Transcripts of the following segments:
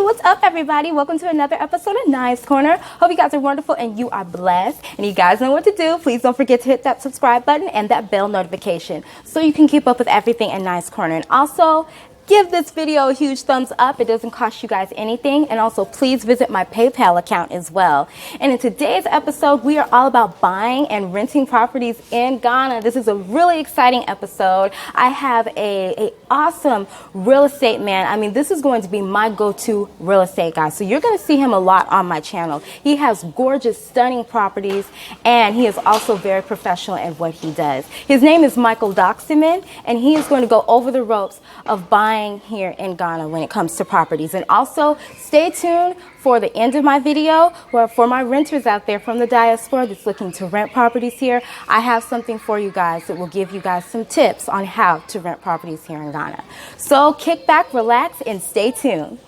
what's up, everybody? Welcome to another episode of Nice Corner. Hope you guys are wonderful and you are blessed. And you guys know what to do. Please don't forget to hit that subscribe button and that bell notification so you can keep up with everything in Nice Corner. And also, give this video a huge thumbs up. It doesn't cost you guys anything. And also, please visit my PayPal account as well. And in today's episode, we are all about buying and renting properties in Ghana. This is a really exciting episode. I have a awesome real estate man. I mean, this is going to be my go-to real estate guy. So you're going to see him a lot on my channel. He has gorgeous, stunning properties, and he is also very professional at what he does. His name is Doksimon, and he is going to go over the ropes of buying here in Ghana when it comes to properties. And also stay tuned for the end of my video where for my renters out there from the diaspora that's looking to rent properties here, I have something for you guys that will give you guys some tips on how to rent properties here in Ghana. So kick back, relax, and stay tuned.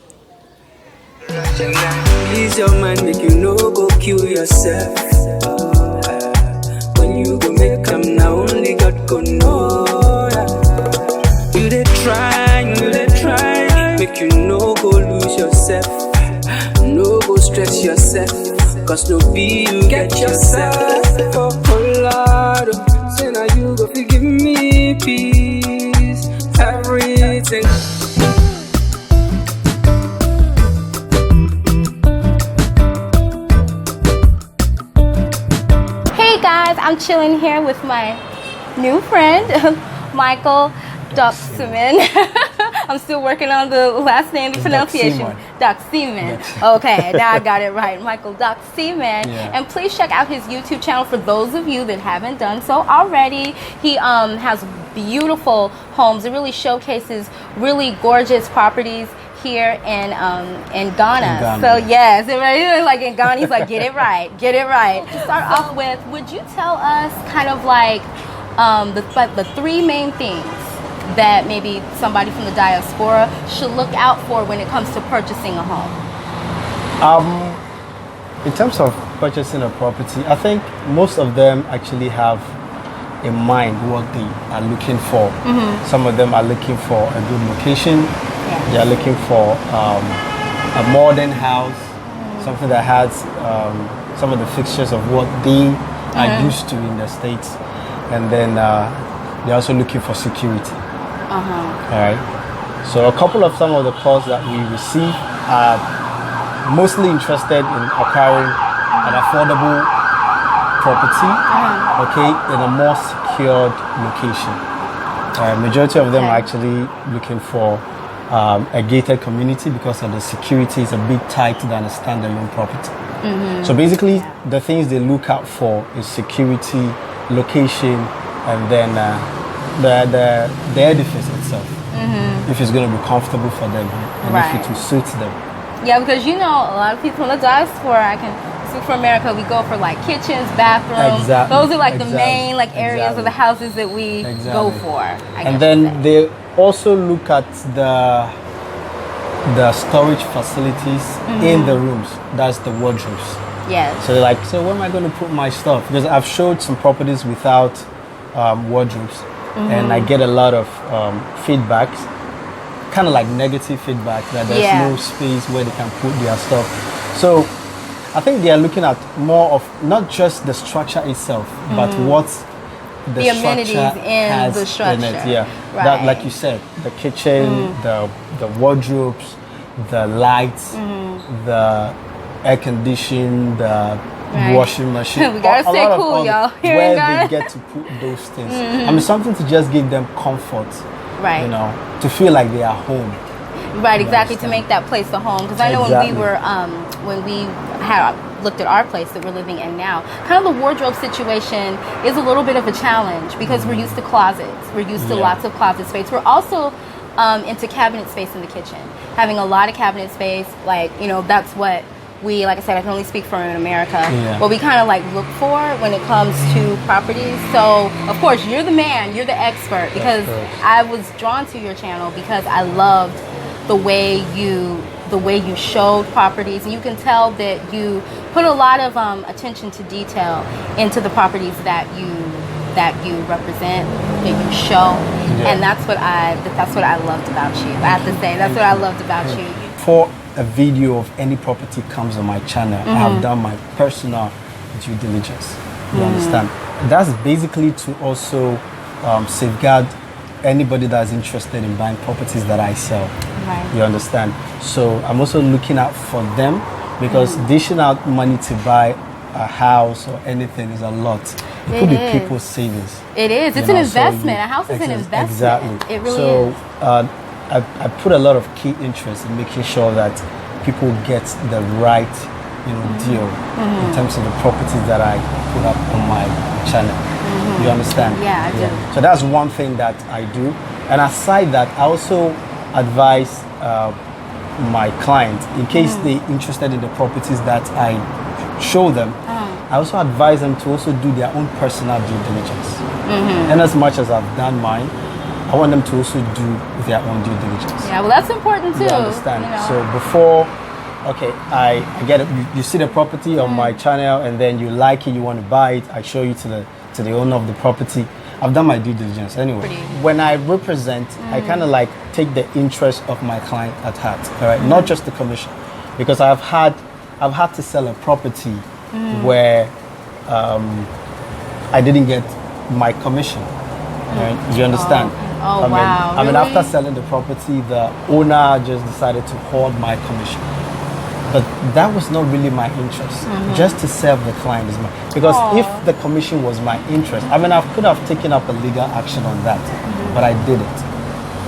Please your mind, make you no go kill yourself. When you go make them now, only God go know. You they try, make you no go lose yourself. No go stress yourself, cause no be you get yourself. Oh Lord, say now you go fi give me peace, everything. Hey guys, I'm chilling here with my new friend, Michael Doksimon. I'm still working on the last name pronunciation. Doksimon. Okay, now I got it right. Michael Doksimon. Yeah. And please check out his YouTube channel for those of you that haven't done so already. He has beautiful homes. It really showcases really gorgeous properties here in Ghana. So yes, like in Ghana, he's like, get it right, get it right. To start off with, would you tell us kind of like the three main things that maybe somebody from the diaspora should look out for when it comes to purchasing a home? In terms of purchasing a property, I think most of them actually have in mind what they are looking for. Mm-hmm. Some of them are looking for a good location. Yeah. They are looking for a modern house, something that has some of the fixtures of what they are used to in the States. And then they're also looking for security. All right. So a couple of some of the calls that we receive are mostly interested in acquiring an affordable property, okay, in a more secured location. Majority of them are actually looking for a gated community because of the security is a bit tighter than a standalone property. So basically, the things they look out for is security, location, and then the edifice itself, if it's going to be comfortable for them and if it will suit them. Yeah, because you know, a lot of people in the diaspora, I can speak for America, we go for like kitchens, bathrooms. Exactly. Those are like the main like areas of the houses that we go for. And then they also look at the storage facilities in the rooms. That's the wardrobes. Yes. So they're like, so where am I going to put my stuff? Because I've showed some properties without wardrobes, and I get a lot of feedbacks, kind of like negative feedback that there's no space where they can put their stuff. So I think they are looking at more of not just the structure itself, but what the amenities structure in has the structure. in it. Yeah, Right. that, like you said, the kitchen, the wardrobes, the lights, the air conditioning, the washing machine. We gotta stay cool, y'all. Where they get to put those things. I mean, something to just give them comfort. Right. You know, to feel like they are home. Right, exactly, to make that place a home. Because I know when we had looked at our place that we're living in now, kind of the wardrobe situation is a little bit of a challenge because we're used to closets. We're used to lots of closet space. We're also into cabinet space in the kitchen. Having a lot of cabinet space, like, you know, that's what we, like I said, I can only speak for in America, what we kind of like look for when it comes to properties. So, of course, you're the man, you're the expert, because I was drawn to your channel because I loved the way you showed properties, and you can tell that you put a lot of attention to detail into the properties that you represent, that you show, and that's what I loved about you. I have to say, that's what I loved about you. For a video of any property comes on my channel, I have done my personal due diligence. You understand? That's basically to also safeguard anybody that's interested in buying properties that I sell. Right. You understand? So I'm also looking out for them, because dishing out money to buy a house or anything is a lot. It could be people's savings. It is. It's an investment. A house is an investment. Exactly. It really so, is. I put a lot of key interest in making sure that people get the right, deal in terms of the properties that I put up on my channel. You understand? Yeah, I do. So that's one thing that I do. And aside that, I also advise my clients, in case they're interested in the properties that I show them, I also advise them to also do their own personal due diligence. And as much as I've done mine, I want them to also do their own due diligence. Yeah, well, that's important too. You understand? So before, I get it. You see the property on my channel, and then you like it, you want to buy it. I show you to the owner of the property. I've done my due diligence anyway. When I represent, I kind of like take the interest of my client at heart. All right, not just the commission, because I've had to sell a property where I didn't get my commission. Right? You understand? Oh, wow. I mean, after selling the property, the owner just decided to hoard my commission. But that was not really my interest. Just to serve the client is because if the commission was my interest, I mean, I could have taken up a legal action on that, but I didn't.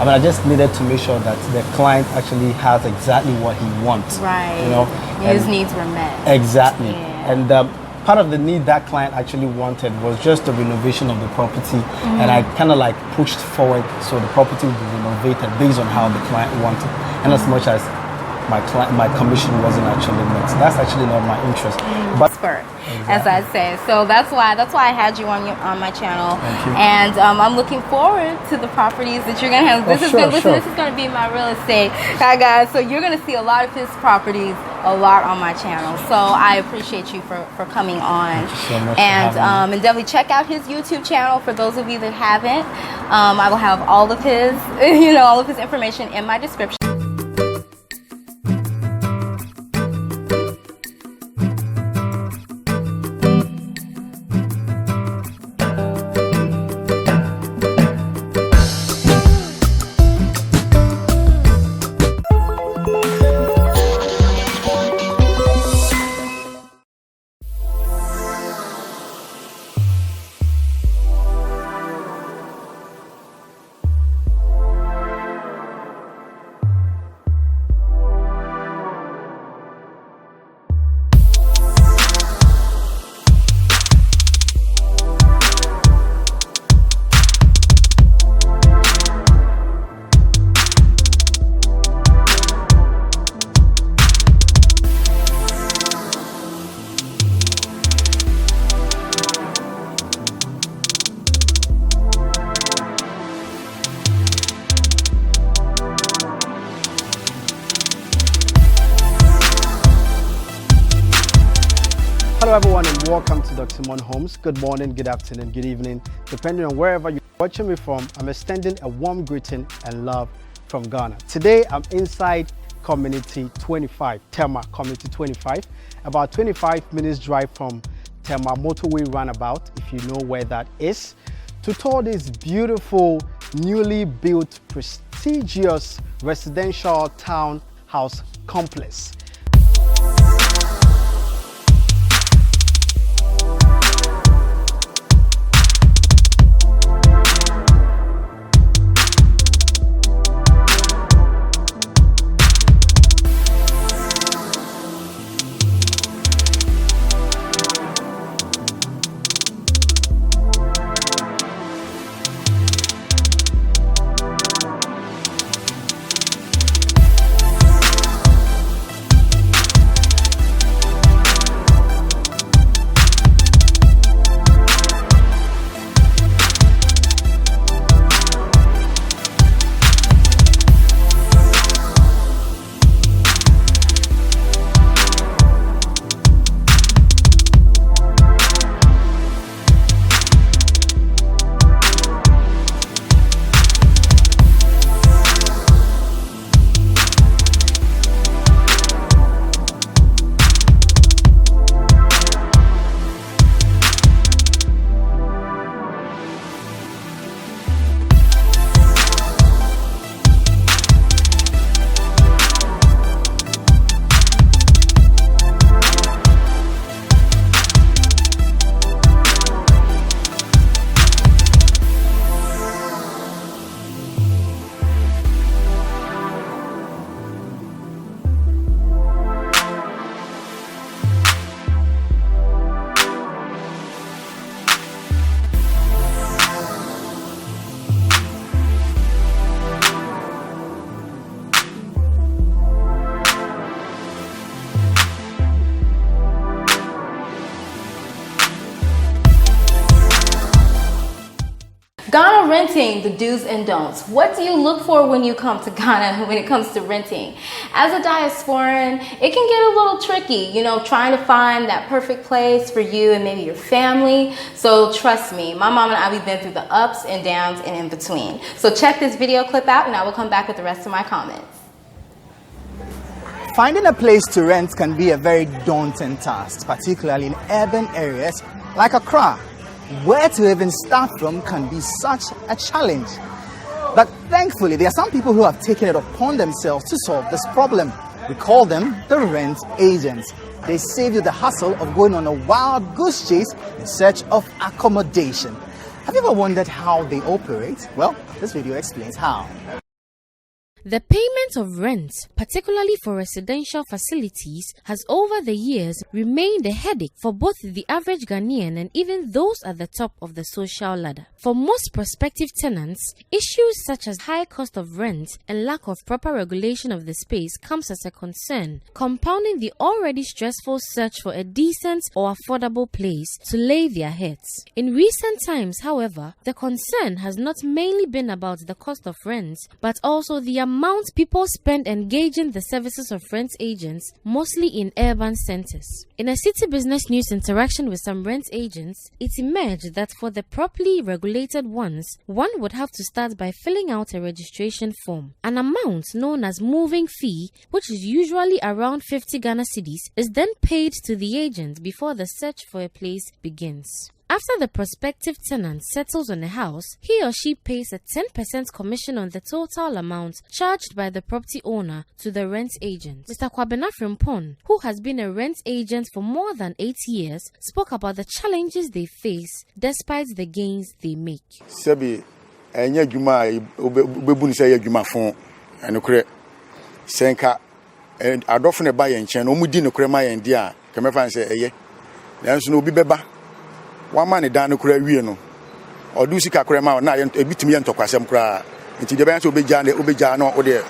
I mean, I just needed to make sure that the client actually has exactly what he wants. Right. His needs were met. Exactly. Yeah. And part of the need that client actually wanted was just the renovation of the property, and I kind of like pushed forward so the property would be renovated based on how the client wanted, and as much as my commission wasn't actually met. So that's actually not my interest. But as I say, so that's why I had you on my channel. Thank you. And I'm looking forward to the properties that you're gonna have. This is gonna be my real estate. Hi guys, so you're gonna see a lot of his properties a lot on my channel. So I appreciate you for coming on. Thank you so much And definitely check out his YouTube channel for those of you that haven't. I will have all of his all of his information in my description. hello everyone and welcome to Doksimon Homes. Good morning, good afternoon, good evening. Depending on wherever you're watching me from, I'm extending a warm greeting and love from Ghana. Today I'm inside Community 25, Tema Community 25, about 25 minutes drive from Tema Motorway Roundabout, if you know where that is, to tour this beautiful, newly built, prestigious residential townhouse complex. Ghana renting, the do's and don'ts. What do you look for when you come to Ghana when it comes to renting? As a diasporan, it can get a little tricky, trying to find that perfect place for you and maybe your family. So trust me, my mom and I, we've been through the ups and downs and in between. So check this video clip out and I will come back with the rest of my comments. Finding a place to rent can be a very daunting task, particularly in urban areas like Accra. Where to even start from can be such a challenge. But thankfully, there are some people who have taken it upon themselves to solve this problem. We call them the rent agents. They save you the hassle of going on a wild goose chase in search of accommodation. Have you ever wondered how they operate? Well, this video explains how. The payment of rent, particularly for residential facilities, has over the years remained a headache for both the average Ghanaian and even those at the top of the social ladder. For most prospective tenants, issues such as high cost of rent and lack of proper regulation of the space comes as a concern, compounding the already stressful search for a decent or affordable place to lay their heads. In recent times, however, the concern has not mainly been about the cost of rent, but also the amount people spend engaging the services of rent agents, mostly in urban centers. In a City Business News interaction with some rent agents, it emerged that for the properly regulated ones, one would have to start by filling out a registration form. An amount known as moving fee, which is usually around 50 Ghana cedis, is then paid to the agent before the search for a place begins. After the prospective tenant settles on a house, he or she pays a 10% commission on the total amount charged by the property owner to the rent agent. Mr. Kwabena Frimpong, who has been a rent agent for more than 8 years, spoke about the challenges they face despite the gains they make. Sebi, enya juma obebuni say juma fon enokre senka adofo ne ba ye nchen no mudi nokre ma ye ndi a kemefa say eye nanso no obi beba one man down the cray, or do sika crema, na a bit me and tokwasem cry. Until the bands will be Jano or the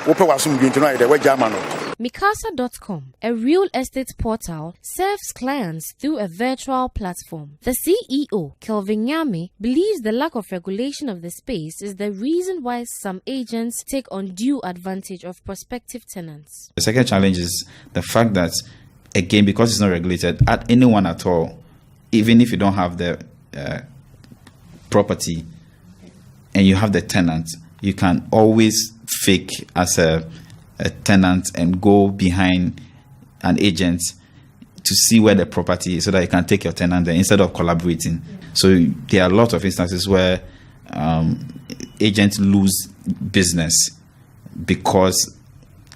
Opa was soon going to know the way German. Mikasa.com, a real estate portal, serves clients through a virtual platform. The CEO, Kelvin Yami, believes the lack of regulation of the space is the reason why some agents take undue advantage of prospective tenants. The second challenge is the fact that, again, because it's not regulated, at anyone at all, even if you don't have the property and you have the tenant, you can always fake as a tenant and go behind an agent to see where the property is so that you can take your tenant there instead of collaborating. So there are a lot of instances where agents lose business because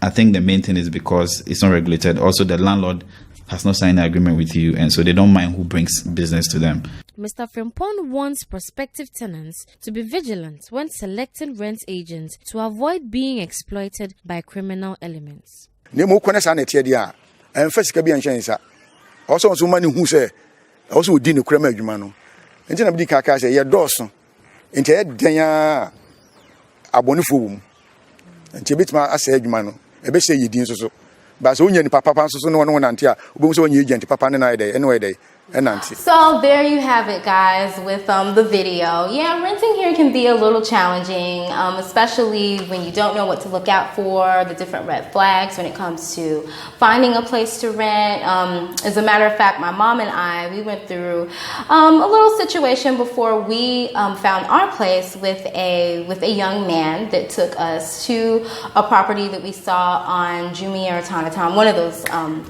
I think the main thing is because it's not regulated. Also, the landlord has not signed an agreement with you, and so they don't mind who brings business to them. Mr. Frimpong wants prospective tenants to be vigilant when selecting rent agents to avoid being exploited by criminal elements. Nemo kwana na tie dia en fasika bi anhwen sa also so mani hu se also odi ne krema adwuma no enti na bi kaka se ye doso enti e den a abonifo wum enti bitima asa adwuma no e be se yedin so ba so nya ni papa so no nante a obo so nya agent papa ne na ide anyway dey. So there you have it, guys, with the video. Yeah, renting here can be a little challenging, especially when you don't know what to look out for, the different red flags when it comes to finding a place to rent. As a matter of fact, my mom and I, we went through a little situation before we found our place with a young man that took us to a property that we saw on Jumia or Tanatam, one of those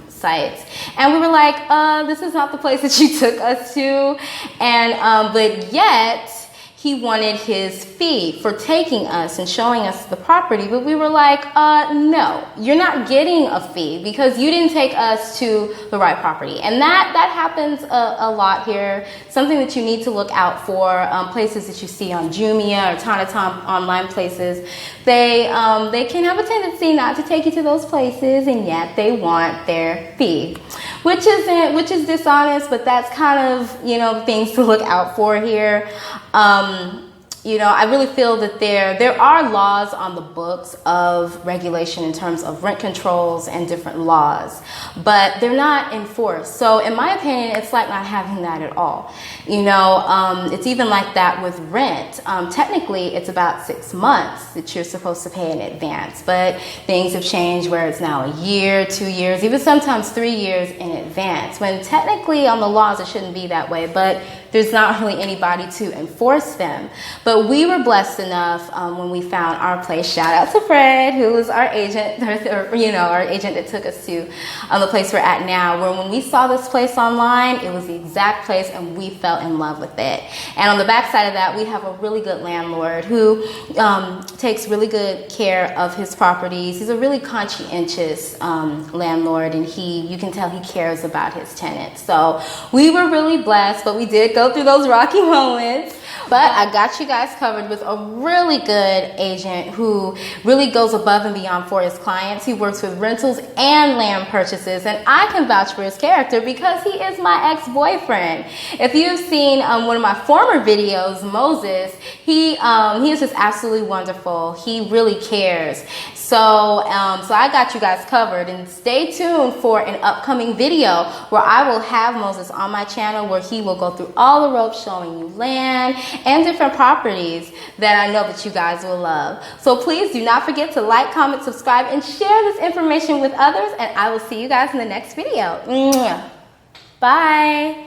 sites, and we were like, this is not the place that she took us to, and but yet he wanted his fee for taking us and showing us the property, but we were like, no, you're not getting a fee because you didn't take us to the right property. And that happens a lot here. Something that you need to look out for, places that you see on Jumia or Tanatom online places, they can have a tendency not to take you to those places, and yet they want their fee, which is dishonest, but that's kind of, things to look out for here. I really feel that there are laws on the books of regulation in terms of rent controls and different laws, but they're not enforced. So in my opinion, it's like not having that at all. It's even like that with rent. Technically, it's about 6 months that you're supposed to pay in advance, but things have changed where it's now a year, 2 years, even sometimes 3 years in advance, when technically on the laws it shouldn't be that way, but there's not really anybody to enforce them. But we were blessed enough when we found our place. Shout out to Fred, who was our agent, our agent that took us to the place we're at now, where when we saw this place online, it was the exact place and we fell in love with it. And on the backside of that, we have a really good landlord who takes really good care of his properties. He's a really conscientious landlord, and you can tell he cares about his tenants. So we were really blessed, but we did go through those rocky moments. But I got you guys covered with a really good agent who really goes above and beyond for his clients. He works with rentals and land purchases, and I can vouch for his character because he is my ex-boyfriend. If you've seen one of my former videos, Moses, he is just absolutely wonderful. He really cares. So I got you guys covered, and stay tuned for an upcoming video where I will have Moses on my channel, where he will go through all the ropes showing you land and different properties that I know that you guys will love. So please do not forget to like, comment, subscribe, and share this information with others, and I will see you guys in the next video. Bye.